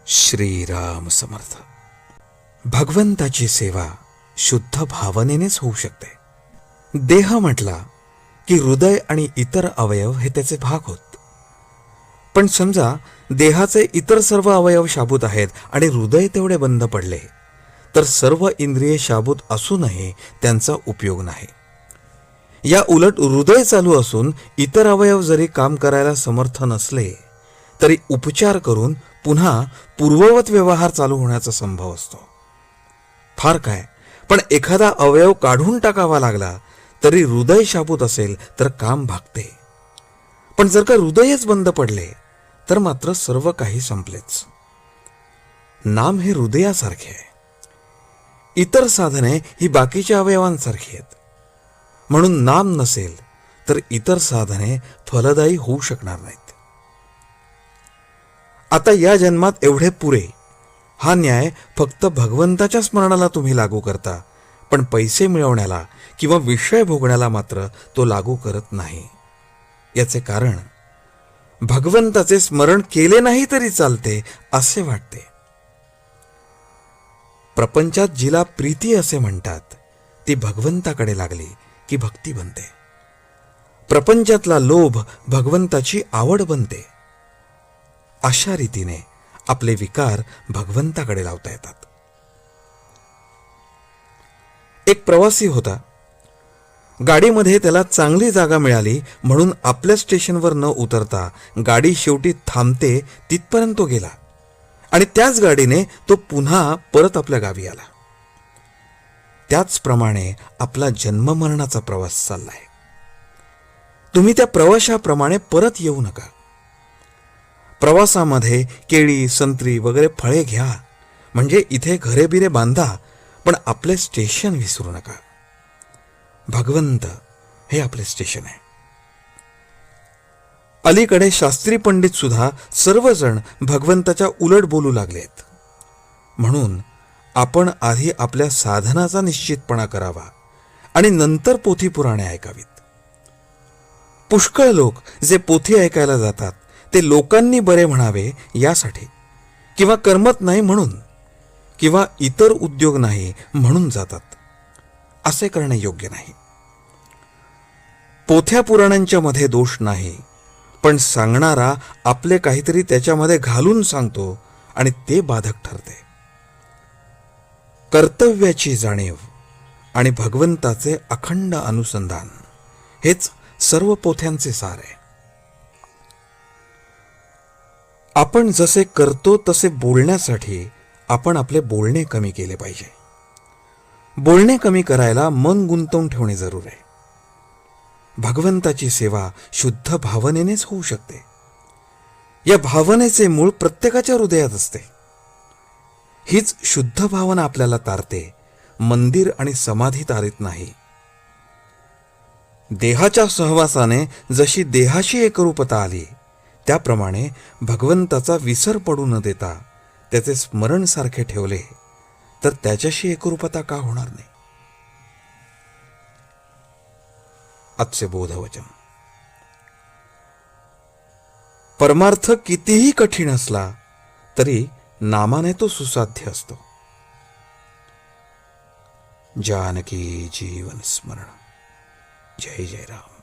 श्रीराम समर्थ. भगवंताची सेवा शुद्ध भावनेनेच होऊ शकते. देह म्हटला की हृदय आणि इतर अवयव हे त्याचे भाग होत. पण समजा देहाचे इतर सर्व अवयव शाबूत आहेत आणि हृदय तेवढे बंद पडले, तर सर्व इंद्रिये शाबूत असूनही त्यांचा उपयोग नाही. या उलट हृदय चालू असून इतर अवयव जरी काम करायला समर्थ नसले तरी उपचार करून पुन्हा पूर्ववत व्यवहार चालू होण्याचा संभव असतो. फार काय, पण एखादा अवयव काढून टाकावा लागला तरी हृदय शाबूत असेल तर काम भागते. पण जर का हृदयच बंद पडले तर मात्र सर्व काही संपलेच. नाम हे हृदयासारखे आहे. इतर साधने ही बाकीच्या अवयवांसारखी आहेत. म्हणून नाम नसेल तर इतर साधने फलदायी होऊ शकणार नाहीत. आता या जन्मात एवढे पुरे हा न्याय फक्त भगवंताच्या स्मरणाला तुम्ही लागू करता, पण पैसे मिळवण्याला किंवा विषय भोगण्याला मात्र तो लागू करत नाही. याचे कारण भगवंताचे स्मरण केले नाही तरी चालते असे वाटते. प्रपंचात जिला प्रीती असे म्हणतात ती भगवंताकडे लागली की भक्ती बनते. प्रपंचातला लोभ भगवंताची आवड बनते. अशा रीतीने आपले विकार भगवंताकडे लावता येतात. एक प्रवासी होता. गाडीमध्ये त्याला चांगली जागा मिळाली म्हणून आपल्या स्टेशनवर न उतरता गाडी शेवटी थांबते तिथपर्यंत तो गेला आणि त्याच गाडीने तो पुन्हा परत आपल्या गावी आला. त्याचप्रमाणे आपला जन्ममरणाचा प्रवास चाललाय. तुम्ही त्या प्रवाशाप्रमाणे परत येऊ नका. प्रवासामध्ये केळी, संत्री वगैरे फळे घ्या, म्हणजे इथे घरे बिरे बांधा, पण आपले स्टेशन विसरू नका. भगवंत हे आपले स्टेशन आहे. अलीकडे शास्त्री पंडित सुद्धा सर्वजण भगवंताच्या उलट बोलू लागलेत. म्हणून आपण आधी आपल्या साधनाचा निश्चितपणा करावा आणि नंतर पोथी पुराणे ऐकावीत. पुष्कळ लोक जे पोथी ऐकायला जातात ते लोकांनी बरे म्हणावे यासाठी, किंवा करमत नाही म्हणून, किंवा इतर उद्योग नाही म्हणून जातात. असे करणे योग्य नाही. पोथ्या पुराणांच्या मध्ये दोष नाही, पण सांगणारा आपले काहीतरी त्याच्यामध्ये घालून सांगतो आणि ते बाधक ठरते. कर्तव्याची जाणीव आणि भगवंताचे अखंड अनुसंधान हेच सर्व पोथ्यांचे सार आहे. आपण जसे करतो तसे बोलण्यासाठी आपण आपले बोलणे कमी केले पाहिजे. बोलणे कमी करायला मन गुंतवून ठेवणे जरूर आहे. भगवंताची सेवा शुद्ध भावनेनेच होऊ शकते. या भावनेचे मूळ प्रत्येकाच्या हृदयात असते. हीच शुद्ध भावना आपल्याला तारते, मंदिर आणि समाधी तारीत नाही. देहाच्या सहवासाने जशी देहाशी एकरूपता आली, त्याप्रमाणे भगवंताचा विसर पडू न देता त्याचे स्मरण सारखे ठेवले तर त्याच्याशी एकरूपता का होणार नाही. आजचे बोधवचन. परमार्थ कितीही कठीण असला तरी नामाने तो सुसाध्य असतो. जानकी जीवन स्मरण. जय जय राम.